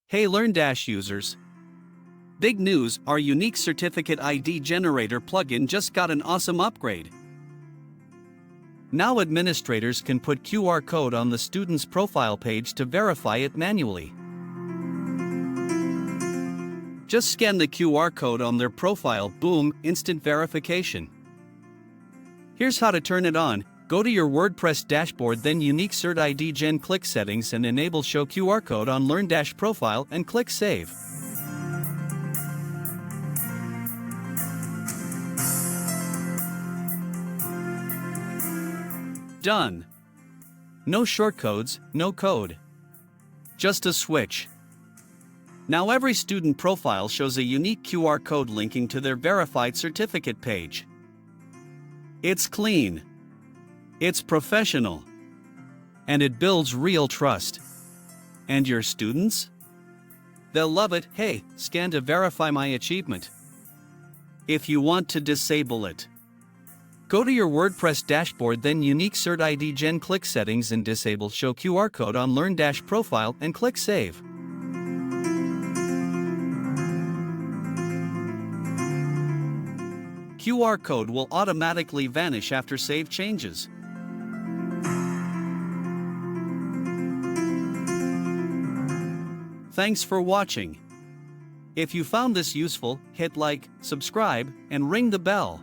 Hey LearnDash users! Big news, our unique certificate ID generator plugin just got an awesome upgrade. Now administrators can put QR code on the student's profile page to verify it manually. Just scan the QR code on their profile, boom, instant verification. Here's how to turn it on. Go to your WordPress dashboard, then Unique Cert ID Gen, click Settings and enable Show QR Code on LearnDash profile and click Save. Done. No shortcodes, no code. Just a switch. Now every student profile shows a unique QR code linking to their verified certificate page. It's clean. It's professional. And it builds real trust. And your students? They'll love it. Hey, scan to verify my achievement. If you want to disable it, go to your WordPress dashboard, then Unique Cert ID Gen, click Settings and disable Show QR Code on LearnDash profile and click Save. QR code will automatically vanish after save changes. Thanks for watching. If you found this useful, hit like, subscribe, and ring the bell.